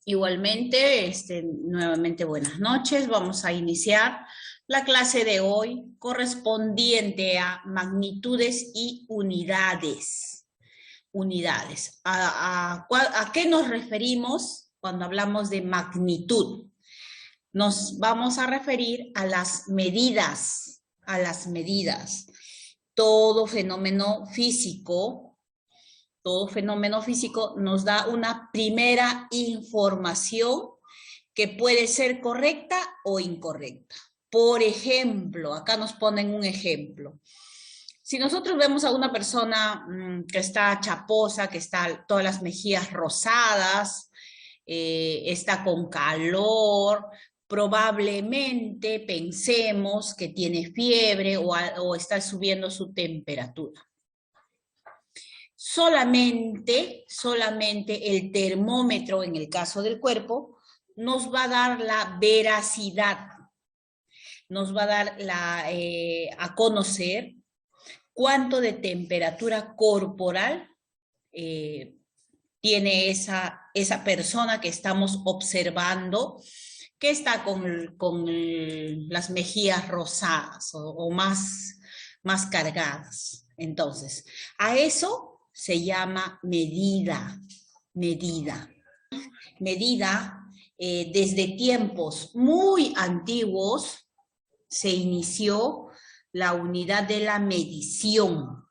Igualmente, nuevamente buenas noches. Vamos a iniciar la clase de hoy correspondiente a magnitudes y unidades. Unidades. ¿A qué nos referimos cuando hablamos de magnitud? Nos vamos a referir a las medidas, a las medidas. Todo fenómeno físico nos da una primera información que puede ser correcta o incorrecta. Por ejemplo, acá nos ponen un ejemplo. Si nosotros vemos a una persona que está chaposa, que está todas las mejillas rosadas, está con calor, probablemente pensemos que tiene fiebre o está subiendo su temperatura. Solamente el termómetro, en el caso del cuerpo, nos va a dar la veracidad, nos va a dar a conocer cuánto de temperatura corporal tiene esa persona que estamos observando, que está con las mejillas rosadas o más cargadas. Entonces, a eso se llama medida. Desde tiempos muy antiguos se inició la unidad de la medición,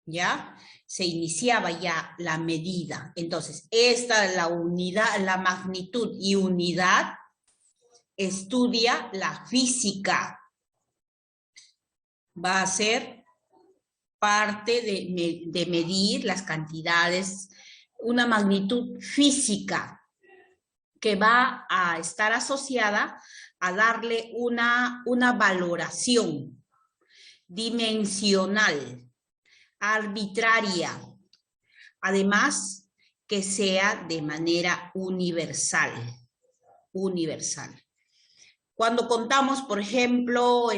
¿ya? Se iniciaba ya la medida. Entonces, la unidad, la magnitud y unidad estudia la física. Va a ser parte de medir las cantidades, una magnitud física que va a estar asociada a darle una valoración dimensional, arbitraria, además que sea de manera universal. Cuando contamos, por ejemplo,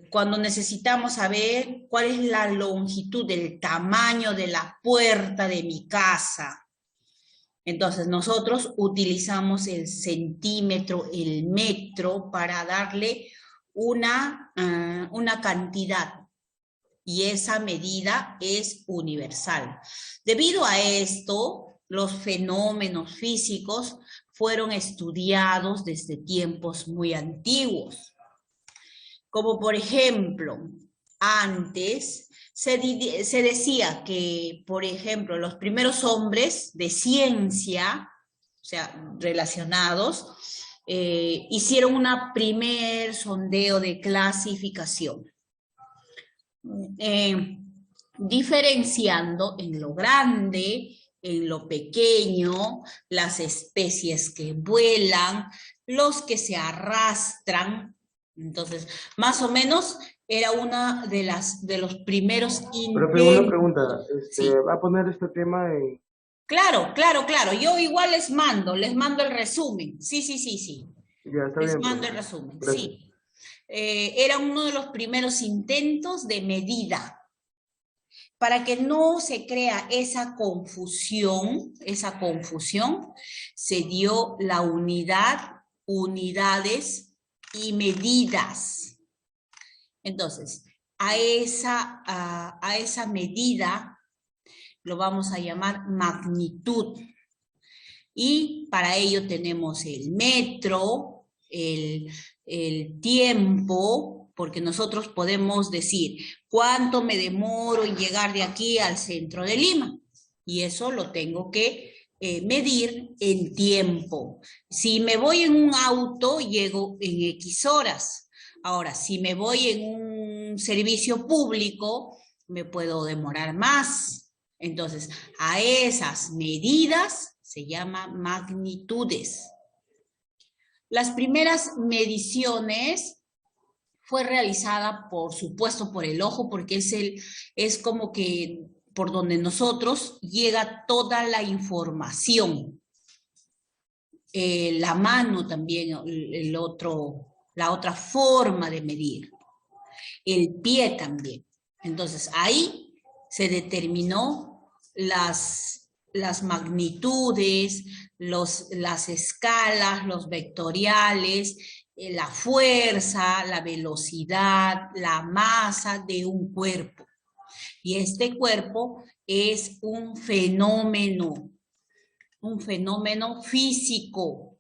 cuando necesitamos saber cuál es la longitud del tamaño de la puerta de mi casa, entonces nosotros utilizamos el centímetro, el metro para darle una cantidad, y esa medida es universal. Debido a esto, los fenómenos físicos fueron estudiados desde tiempos muy antiguos. Como por ejemplo, antes se decía que, por ejemplo, los primeros hombres de ciencia, o sea, relacionados, hicieron un primer sondeo de clasificación, diferenciando en lo grande, en lo pequeño, las especies que vuelan, los que se arrastran. Entonces, más o menos era una de los primeros Profe, una intentos. pregunta. Sí. ¿Va a poner este tema en...? Claro. Yo igual les mando el resumen. Sí. Ya, está Les bien, mando profe. el resumen, Gracias. sí. Era uno de los primeros intentos de medida. Para que no se crea esa confusión, se dio la unidades y medidas. Entonces, a esa medida lo vamos a llamar magnitud. Y para ello tenemos el metro, el tiempo, porque nosotros podemos decir cuánto me demoro en llegar de aquí al centro de Lima. Y eso lo tengo que medir en tiempo. Si me voy en un auto, llego en X horas. Ahora, si me voy en un servicio público, me puedo demorar más. Entonces, a esas medidas se llama magnitudes. Las primeras mediciones fue realizada, por supuesto, por el ojo, porque es como que por donde nosotros llega toda la información. La mano también, la otra forma de medir. El pie también. Entonces, ahí se determinó las magnitudes, las escalas, los vectoriales, la fuerza, la velocidad, la masa de un cuerpo. Y este cuerpo es un fenómeno físico.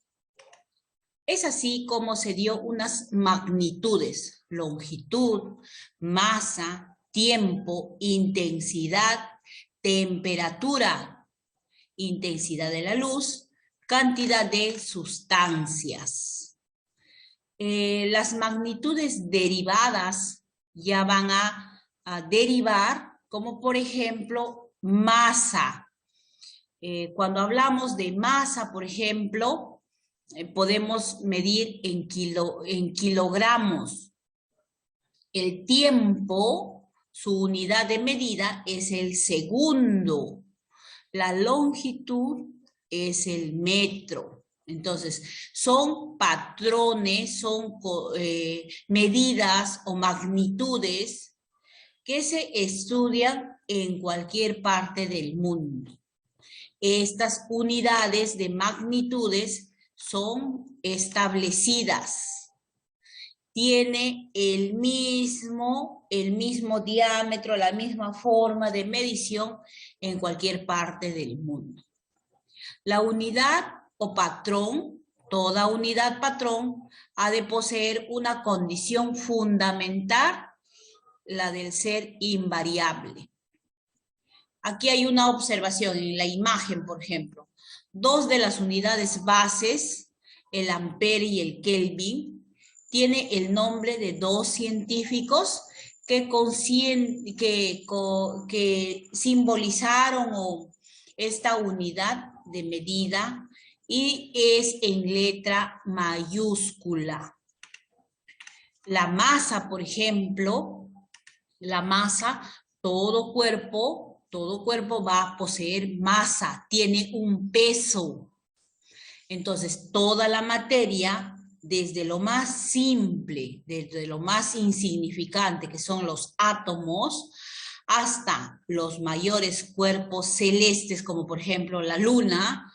Es así como se dio unas magnitudes: longitud, masa, tiempo, intensidad, temperatura, intensidad de la luz, cantidad de sustancias. Las magnitudes derivadas ya van a derivar, como por ejemplo masa. Cuando hablamos de masa, por ejemplo, podemos medir en kilogramos. El tiempo, su unidad de medida es el segundo. La longitud es el metro. Entonces, son patrones, son medidas o magnitudes que se estudian en cualquier parte del mundo. Estas unidades de magnitudes son establecidas. Tiene el mismo diámetro, la misma forma de medición en cualquier parte del mundo. La unidad o patrón, toda unidad patrón, ha de poseer una condición fundamental, la del ser invariable. Aquí hay una observación en la imagen, por ejemplo. Dos de las unidades bases, el ampere y el kelvin, tiene el nombre de dos científicos que simbolizaron esta unidad de medida, y es en letra mayúscula. La masa, por ejemplo, la masa, todo cuerpo va a poseer masa, tiene un peso. Entonces, toda la materia, desde lo más simple, desde lo más insignificante, que son los átomos, hasta los mayores cuerpos celestes, como por ejemplo la luna,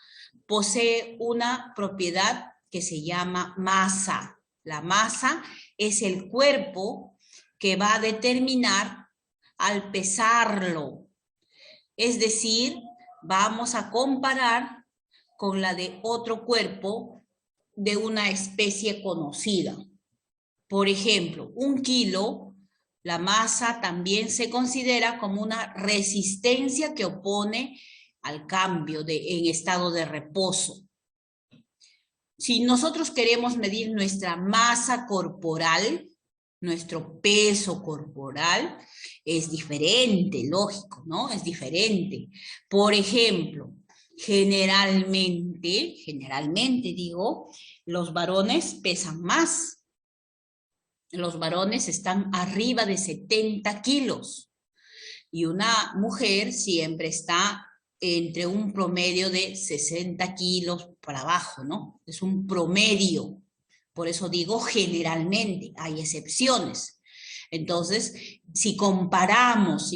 posee una propiedad que se llama masa. La masa es el cuerpo que va a determinar al pesarlo. Es decir, vamos a comparar con la de otro cuerpo de una especie conocida. Por ejemplo, 1 kilo, la masa también se considera como una resistencia que opone al cambio en estado de reposo. Si nosotros queremos medir nuestra masa corporal, nuestro peso corporal, es diferente, lógico, ¿no? Es diferente. Por ejemplo, generalmente digo, los varones pesan más. Los varones están arriba de 70 kilos. Y una mujer siempre está entre un promedio de 60 kilos para abajo, ¿no? Es un promedio. Por eso digo generalmente, hay excepciones. Entonces, si comparamos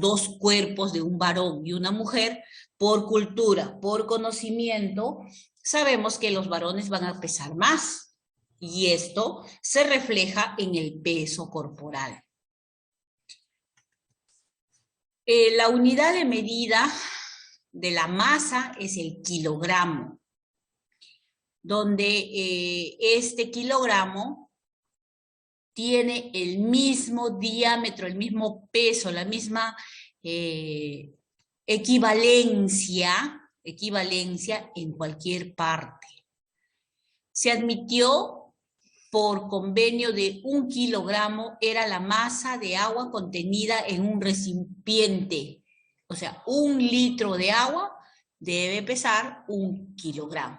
dos cuerpos de un varón y una mujer, por cultura, por conocimiento, sabemos que los varones van a pesar más. Y esto se refleja en el peso corporal. La unidad de medida de la masa es el kilogramo, donde este kilogramo tiene el mismo diámetro, el mismo peso, la misma equivalencia en cualquier parte. Se admitió por convenio de 1 kilogramo era la masa de agua contenida en un recipiente. O sea, 1 litro de agua debe pesar 1 kilogramo.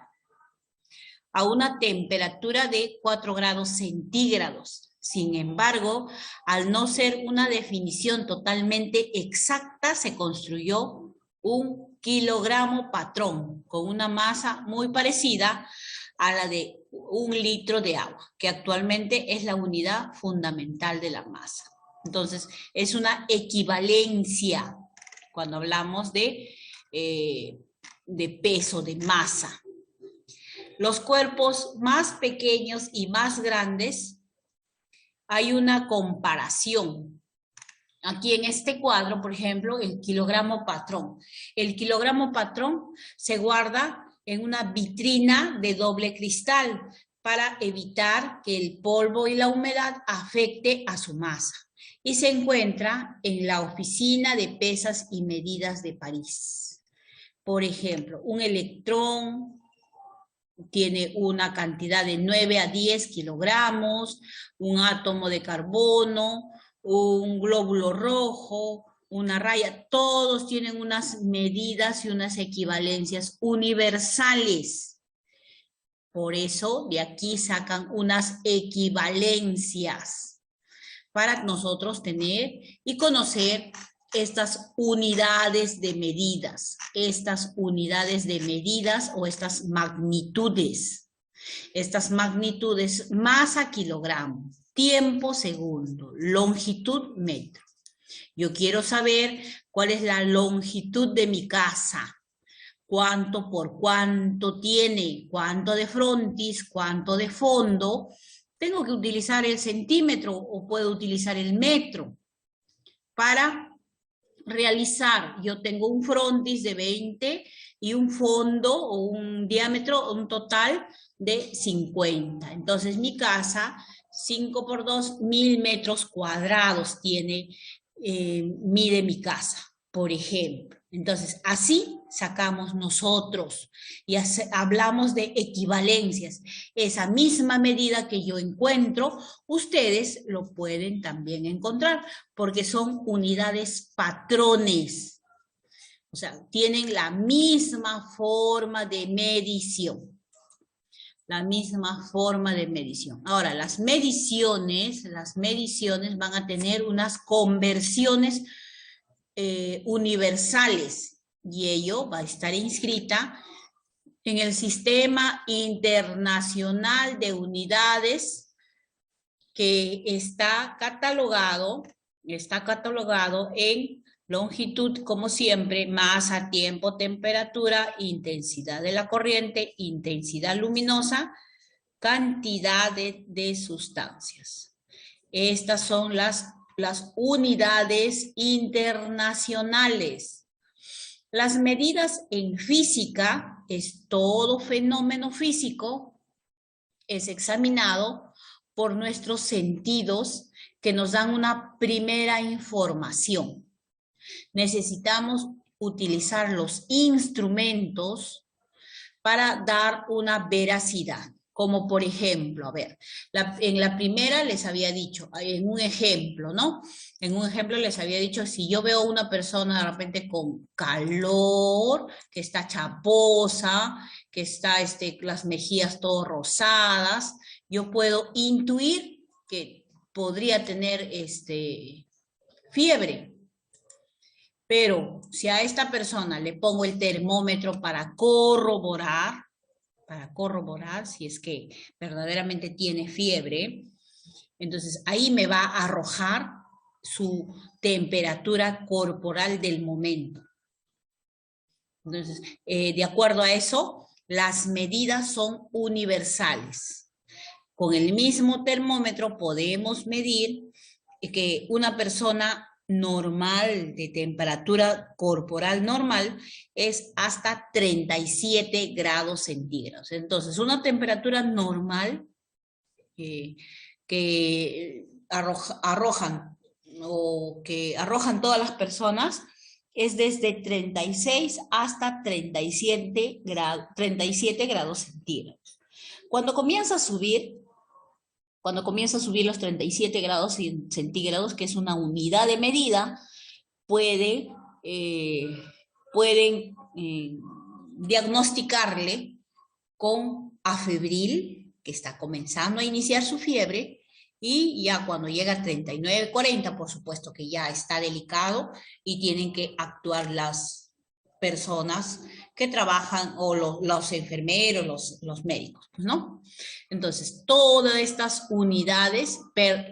A una temperatura de 4 grados centígrados. Sin embargo, al no ser una definición totalmente exacta, se construyó un kilogramo patrón con una masa muy parecida a la de 1 litro de agua, que actualmente es la unidad fundamental de la masa. Entonces, es una equivalencia cuando hablamos de de peso, de masa. Los cuerpos más pequeños y más grandes, hay una comparación. Aquí en este cuadro, por ejemplo, el kilogramo patrón. El kilogramo patrón se guarda en una vitrina de doble cristal para evitar que el polvo y la humedad afecte a su masa. Y se encuentra en la Oficina de Pesas y Medidas de París. Por ejemplo, un electrón tiene una cantidad de 9 a 10 kilogramos, un átomo de carbono, un glóbulo rojo, una raya, todos tienen unas medidas y unas equivalencias universales. Por eso de aquí sacan unas equivalencias para nosotros tener y conocer estas unidades de medidas o estas magnitudes. Estas magnitudes, masa kilogramo, tiempo segundo, longitud metro. Yo quiero saber cuál es la longitud de mi casa, cuánto por cuánto tiene, cuánto de frontis, cuánto de fondo. Tengo que utilizar el centímetro o puedo utilizar el metro para realizar. Yo tengo un frontis de 20 y un fondo o un diámetro, un total de 50. Entonces mi casa, 5 por 2, 1000 metros cuadrados tiene, mide mi casa, por ejemplo. Entonces, así sacamos nosotros y hablamos de equivalencias. Esa misma medida que yo encuentro, ustedes lo pueden también encontrar, porque son unidades patrones. O sea, tienen la misma forma de medición. La misma forma de medición. Ahora, las mediciones van a tener unas conversiones universales y ello va a estar inscrita en el Sistema Internacional de Unidades que está catalogado en longitud, como siempre, masa, tiempo, temperatura, intensidad de la corriente, intensidad luminosa, cantidad de sustancias. Estas son las unidades internacionales. Las medidas en física, es todo fenómeno físico, es examinado por nuestros sentidos que nos dan una primera información. Necesitamos utilizar los instrumentos para dar una veracidad. Como por ejemplo, a ver, en la primera les había dicho, en un ejemplo, ¿no? En un ejemplo les había dicho, si yo veo una persona de repente con calor, que está chaposa, que está las mejillas todo rosadas, yo puedo intuir que podría tener fiebre. Pero si a esta persona le pongo el termómetro para corroborar si es que verdaderamente tiene fiebre, entonces ahí me va a arrojar su temperatura corporal del momento. Entonces, de acuerdo a eso, las medidas son universales. Con el mismo termómetro podemos medir que una persona normal, de temperatura corporal normal, es hasta 37 grados centígrados. Entonces, una temperatura normal que arrojan todas las personas es desde 36 hasta 37 grados centígrados. Cuando comienza a subir los 37 grados centígrados, que es una unidad de medida, pueden diagnosticarle con afebril, que está comenzando a iniciar su fiebre, y ya cuando llega a 39, 40, por supuesto que ya está delicado y tienen que actuar las personas que trabajan o los enfermeros, los médicos, ¿no? Entonces, todas estas unidades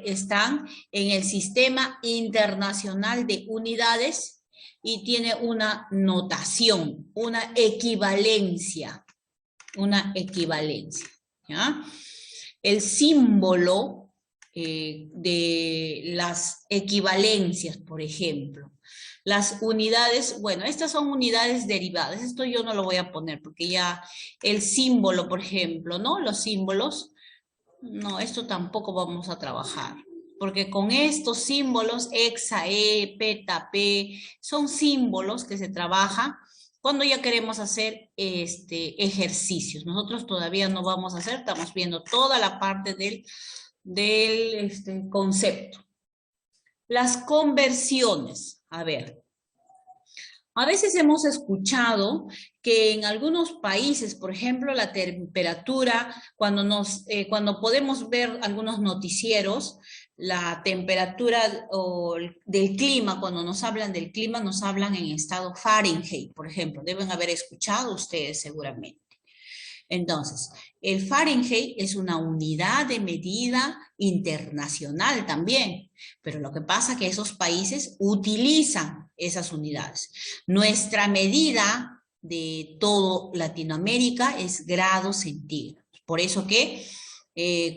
están en el Sistema Internacional de Unidades y tiene una notación, una equivalencia, ¿ya? El símbolo de las equivalencias, por ejemplo. Las unidades, bueno, estas son unidades derivadas. Esto yo no lo voy a poner porque ya el símbolo, por ejemplo, ¿no? Los símbolos, no, esto tampoco vamos a trabajar. Porque con estos símbolos, hexa, peta, p, son símbolos que se trabaja cuando ya queremos hacer ejercicios. Nosotros todavía no vamos a hacer, estamos viendo toda la parte del concepto. Las conversiones, a ver. A veces hemos escuchado que en algunos países, por ejemplo, la temperatura, cuando podemos ver algunos noticieros, la temperatura del clima, cuando nos hablan del clima, nos hablan en estado Fahrenheit, por ejemplo. Deben haber escuchado ustedes seguramente. Entonces, el Fahrenheit es una unidad de medida internacional también, pero lo que pasa es que esos países utilizan esas unidades. Nuestra medida de todo Latinoamérica es grados centígrados. Por eso que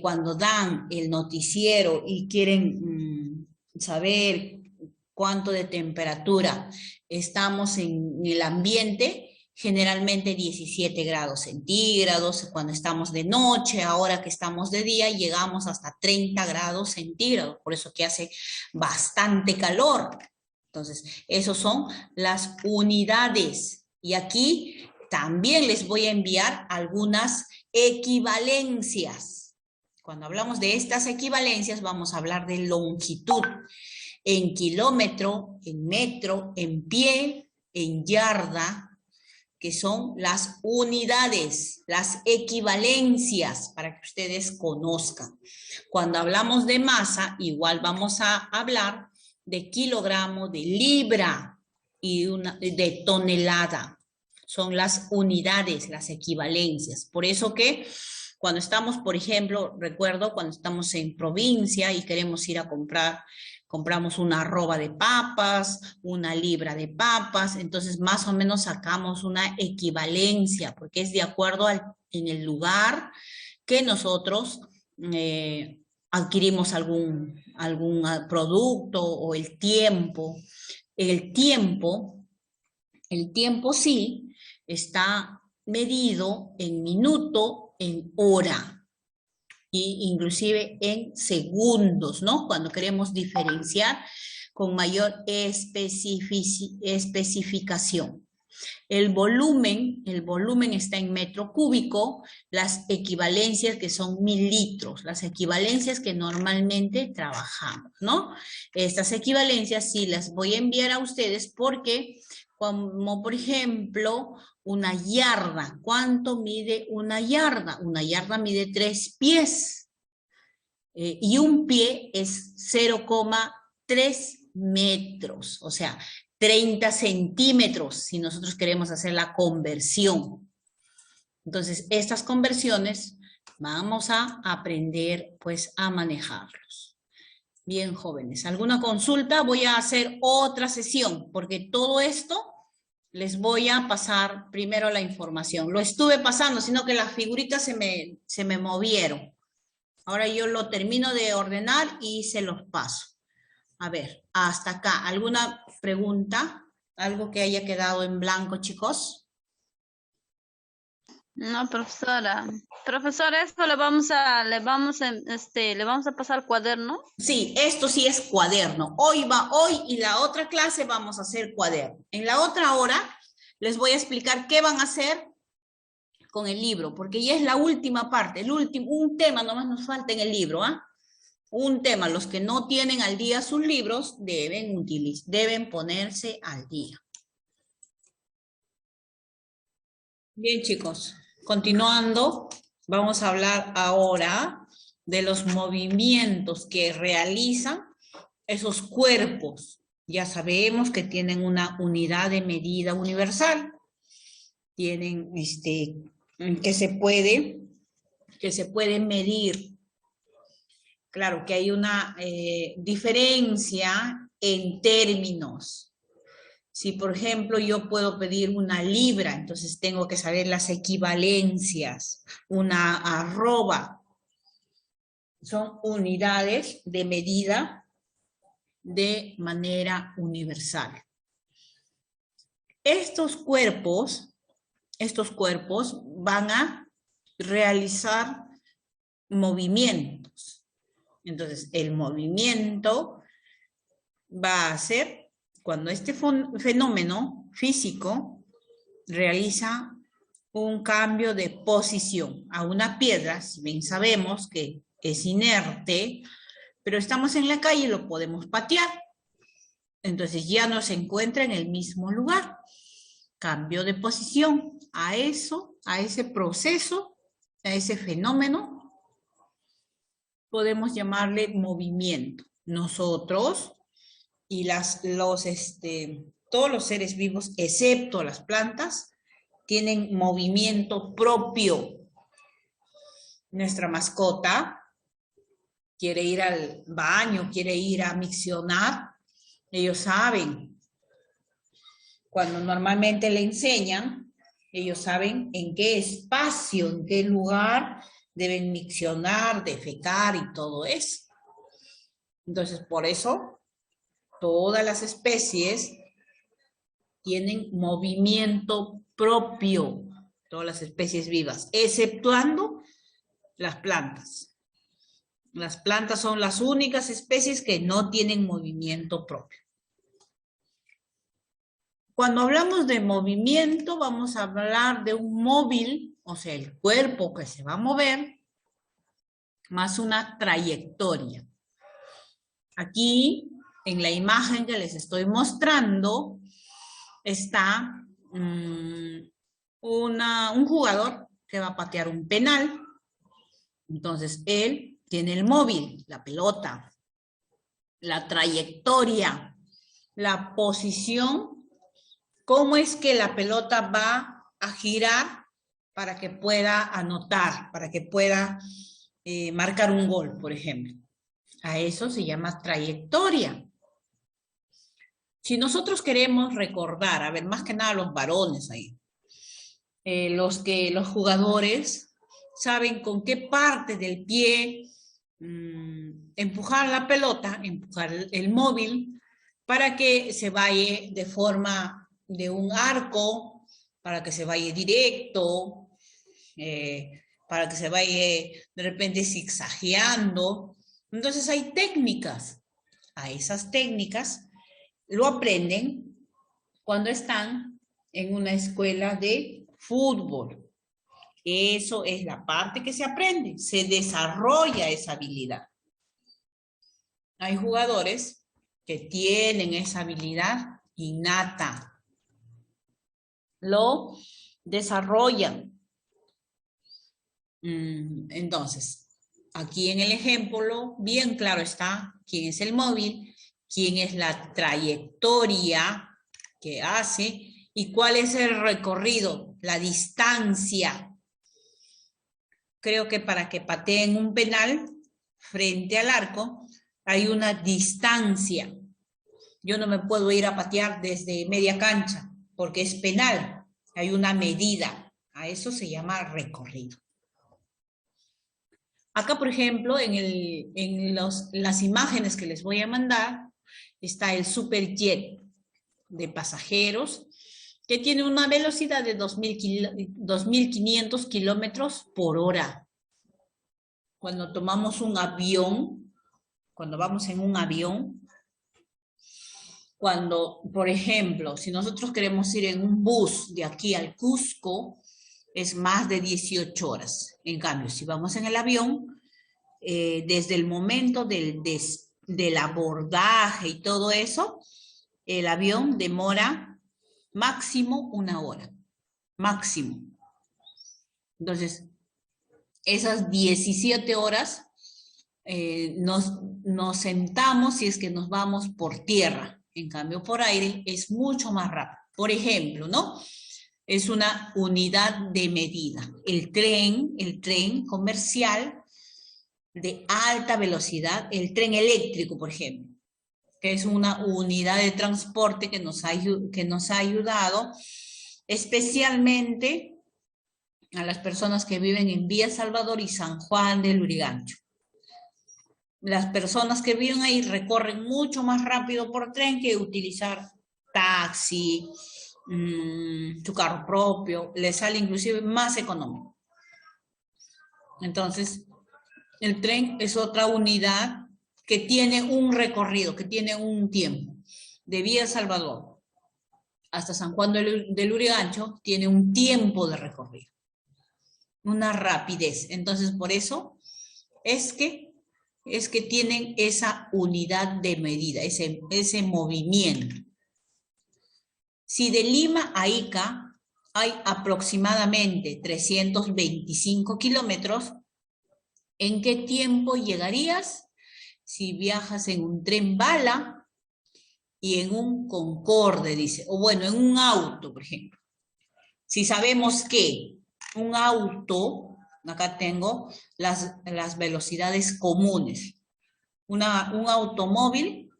cuando dan el noticiero y quieren saber cuánto de temperatura estamos en el ambiente, generalmente 17 grados centígrados, cuando estamos de noche, ahora que estamos de día, llegamos hasta 30 grados centígrados, por eso que hace bastante calor. Entonces, esos son las unidades. Y aquí también les voy a enviar algunas equivalencias. Cuando hablamos de estas equivalencias, vamos a hablar de longitud en kilómetro, en metro, en pie, en yarda, que son las unidades, las equivalencias, para que ustedes conozcan. Cuando hablamos de masa, igual vamos a hablar de kilogramo, de libra y de tonelada. Son las unidades, las equivalencias. Por eso que cuando estamos, por ejemplo, recuerdo cuando estamos en provincia y queremos ir a compramos una arroba de papas, una libra de papas, entonces más o menos sacamos una equivalencia, porque es de acuerdo en el lugar que nosotros adquirimos algún producto o el tiempo. El tiempo sí está medido en minuto, en hora. Inclusive en segundos, ¿no? Cuando queremos diferenciar con mayor especificación. El volumen está en metro cúbico, las equivalencias que son 1000 litros, las equivalencias que normalmente trabajamos, ¿no? Estas equivalencias sí las voy a enviar a ustedes porque, como por ejemplo, una yarda. ¿Cuánto mide una yarda? Una yarda mide 3 pies. Y un pie es 0,3 metros. O sea, 30 centímetros si nosotros queremos hacer la conversión. Entonces, estas conversiones vamos a aprender pues a manejarlos. Bien, jóvenes. ¿Alguna consulta? Voy a hacer otra sesión porque todo esto les voy a pasar primero la información. Lo estuve pasando, sino que las figuritas se me movieron. Ahora yo lo termino de ordenar y se los paso. A ver, hasta acá. ¿Alguna pregunta? ¿Algo que haya quedado en blanco, chicos? No, profesora. Profesora, esto le vamos a pasar cuaderno. Sí, esto sí es cuaderno. Hoy y la otra clase vamos a hacer cuaderno. En la otra hora les voy a explicar qué van a hacer con el libro, porque ya es la última parte, un tema nomás nos falta en el libro, ¿ah? Un tema, los que no tienen al día sus libros deben ponerse al día. Bien, chicos, continuando, vamos a hablar ahora de los movimientos que realizan esos cuerpos. Ya sabemos que tienen una unidad de medida universal. Tienen que se puede medir. Claro que hay una diferencia en términos. Si, por ejemplo, yo puedo pedir una libra, entonces tengo que saber las equivalencias, una arroba. Son unidades de medida de manera universal. Estos cuerpos van a realizar movimientos. Entonces, el movimiento va a ser cuando este fenómeno físico realiza un cambio de posición a una piedra. Si bien sabemos que es inerte, pero estamos en la calle y lo podemos patear. Entonces ya no se encuentra en el mismo lugar. Cambio de posición. A eso, a ese proceso, a ese fenómeno, podemos llamarle movimiento. Nosotros y todos los seres vivos, excepto las plantas, tienen movimiento propio. Nuestra mascota quiere ir al baño, quiere ir a miccionar, ellos saben. Cuando normalmente le enseñan, ellos saben en qué espacio, en qué lugar deben miccionar, defecar y todo eso. Entonces, por eso, todas las especies tienen movimiento propio, todas las especies vivas, exceptuando las plantas. Las plantas son las únicas especies que no tienen movimiento propio. Cuando hablamos de movimiento, vamos a hablar de un móvil, o sea, el cuerpo que se va a mover, más una trayectoria. Aquí, en la imagen que les estoy mostrando, está un jugador que va a patear un penal. Entonces, él tiene el móvil, la pelota, la trayectoria, la posición. ¿Cómo es que la pelota va a girar para que pueda anotar, para que pueda marcar un gol, por ejemplo? A eso se llama trayectoria. Si nosotros queremos recordar, a ver, más que nada los varones ahí, los jugadores saben con qué parte del pie empujar la pelota, empujar el móvil, para que se vaya de forma de un arco, para que se vaya directo, para que se vaya de repente zigzagueando. Entonces hay técnicas. A esas técnicas lo aprenden cuando están en una escuela de fútbol. Eso es la parte que se aprende, se desarrolla esa habilidad. Hay jugadores que tienen esa habilidad innata. Lo desarrollan. Entonces, aquí en el ejemplo, bien claro está quién es el móvil, quién es la trayectoria que hace y cuál es el recorrido, la distancia. Creo que para que pateen un penal frente al arco, hay una distancia. Yo no me puedo ir a patear desde media cancha, porque es penal. Hay una medida. A eso se llama recorrido. Acá, por ejemplo, en las imágenes que les voy a mandar, está el Superjet de pasajeros, que tiene una velocidad de 2.500 kilómetros por hora. Cuando tomamos un avión, cuando vamos en un avión, cuando, por ejemplo, si nosotros queremos ir en un bus de aquí al Cusco, es más de 18 horas. En cambio, si vamos en el avión, desde el momento del abordaje y todo eso, el avión demora máximo 1 hora. Máximo. Entonces, esas 17 horas nos sentamos si es que nos vamos por tierra. En cambio, por aire es mucho más rápido. Por ejemplo, ¿no? Es una unidad de medida. El tren comercial de alta velocidad, el tren eléctrico, por ejemplo. que es una unidad de transporte que nos ha ayudado especialmente a las personas que viven en Villa Salvador y San Juan del Lurigancho. Las personas que viven ahí recorren mucho más rápido por tren que utilizar taxi, su carro propio, les sale inclusive más económico. Entonces, el tren es otra unidad que tiene un recorrido, que tiene un tiempo. De Villa Salvador hasta San Juan del Lurigancho tiene un tiempo de recorrido, una rapidez. Entonces, por eso es que tienen esa unidad de medida, ese movimiento. Si de Lima a Ica hay aproximadamente 325 kilómetros, ¿en qué tiempo llegarías si viajas en un tren bala y en un Concorde, dice? O bueno, en un auto, por ejemplo. Si sabemos que un auto, acá tengo las velocidades comunes. Un automóvil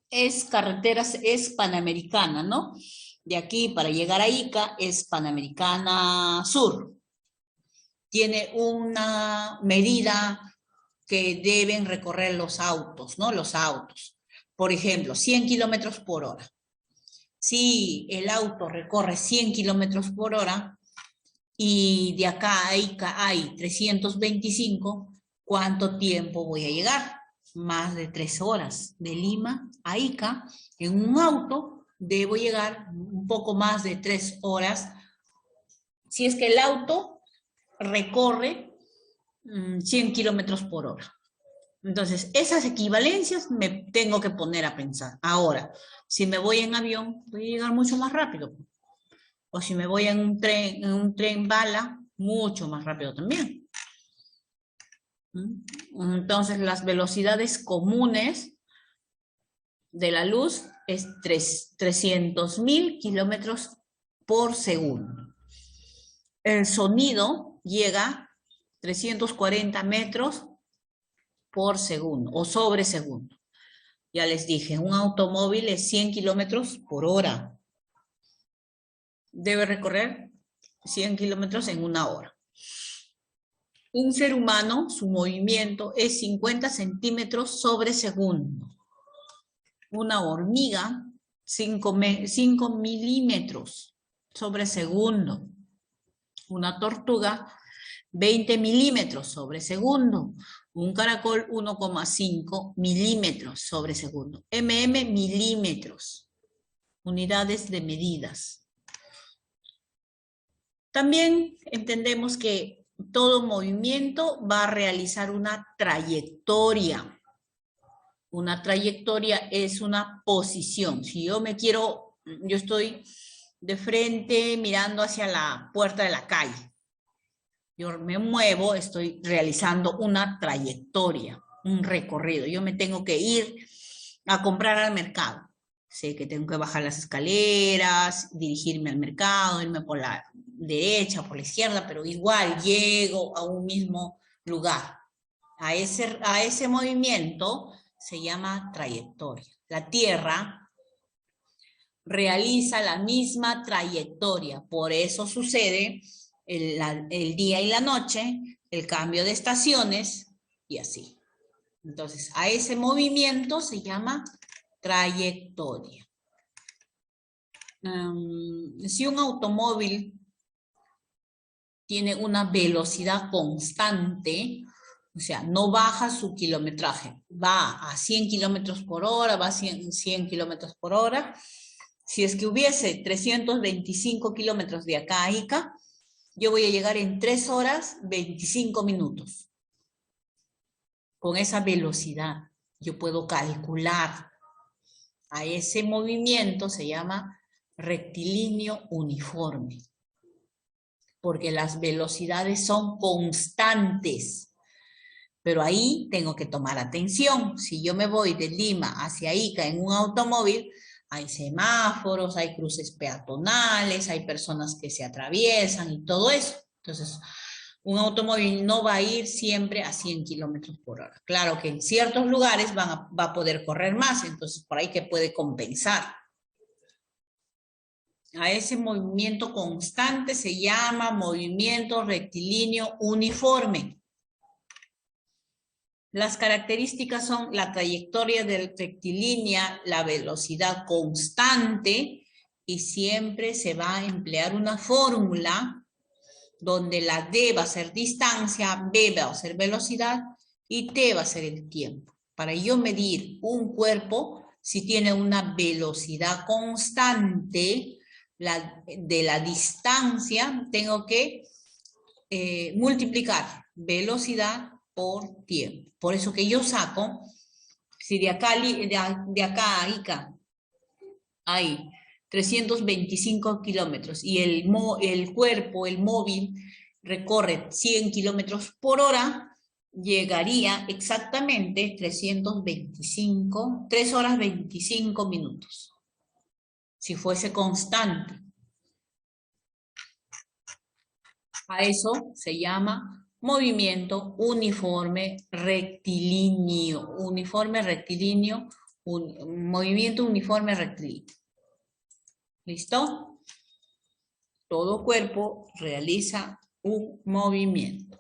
es Panamericana, ¿no? De aquí para llegar a Ica es Panamericana Sur. Tiene una medida que deben recorrer los autos, ¿no? Los autos. Por ejemplo, 100 kilómetros por hora. Si el auto recorre 100 kilómetros por hora y de acá a Ica hay 325, ¿cuánto tiempo voy a llegar? Más de 3 horas. De Lima a Ica, en un auto, debo llegar un poco más de 3 horas. Si es que el auto recorre 100 kilómetros por hora. Entonces, esas equivalencias me tengo que poner a pensar. Ahora, si me voy en avión, voy a llegar mucho más rápido. O si me voy en un tren bala, mucho más rápido también. Entonces, las velocidades comunes de la luz es 300.000 kilómetros por segundo. El sonido llega a 340 metros por segundo o sobre segundo. Ya les dije, un automóvil es 100 kilómetros por hora. Debe recorrer 100 kilómetros en una hora. Un ser humano, su movimiento es 50 centímetros sobre segundo. Una hormiga, 5 milímetros sobre segundo. Una tortuga, 20 milímetros sobre segundo. Un caracol, 1,5 milímetros sobre segundo. milímetros. Unidades de medidas. También entendemos que todo movimiento va a realizar una trayectoria. Una trayectoria es una posición. Si yo estoy de frente mirando hacia la puerta de la calle. Yo me muevo, estoy realizando una trayectoria, un recorrido. Yo me tengo que ir a comprar al mercado. Sé que tengo que bajar las escaleras, dirigirme al mercado, irme por la derecha, por la izquierda, pero igual llego a un mismo lugar. A ese movimiento se llama trayectoria. La Tierra realiza la misma trayectoria, por eso sucede el día y la noche, el cambio de estaciones y así. Entonces, a ese movimiento se llama trayectoria. Si un automóvil tiene una velocidad constante, o sea, no baja su kilometraje, va a 100 kilómetros por hora, va a 100 kilómetros por hora. Si es que hubiese 325 kilómetros de acá a Ica, yo voy a llegar en 3 horas 25 minutos. Con esa velocidad, yo puedo calcular. A ese movimiento se llama rectilíneo uniforme. Porque las velocidades son constantes. Pero ahí tengo que tomar atención. Si yo me voy de Lima hacia Ica en un automóvil, hay semáforos, hay cruces peatonales, hay personas que se atraviesan y todo eso. Entonces, Un automóvil no va a ir siempre a 100 kilómetros por hora. Claro que en ciertos lugares va a poder correr más, entonces por ahí que puede compensar. A ese movimiento constante se llama movimiento rectilíneo uniforme. Las características son la trayectoria del rectilínea, la velocidad constante, y siempre se va a emplear una fórmula donde la D va a ser distancia, B va a ser velocidad y T va a ser el tiempo. Para yo medir un cuerpo, si tiene una velocidad constante de la distancia, tengo que multiplicar velocidad por tiempo. Por eso que yo saco, si de acá a Ica hay 325 kilómetros y el cuerpo, el móvil, recorre 100 kilómetros por hora, llegaría exactamente 3 horas 25 minutos. Si fuese constante. A eso se llama movimiento uniforme rectilíneo. Movimiento uniforme rectilíneo. ¿Listo? Todo cuerpo realiza un movimiento.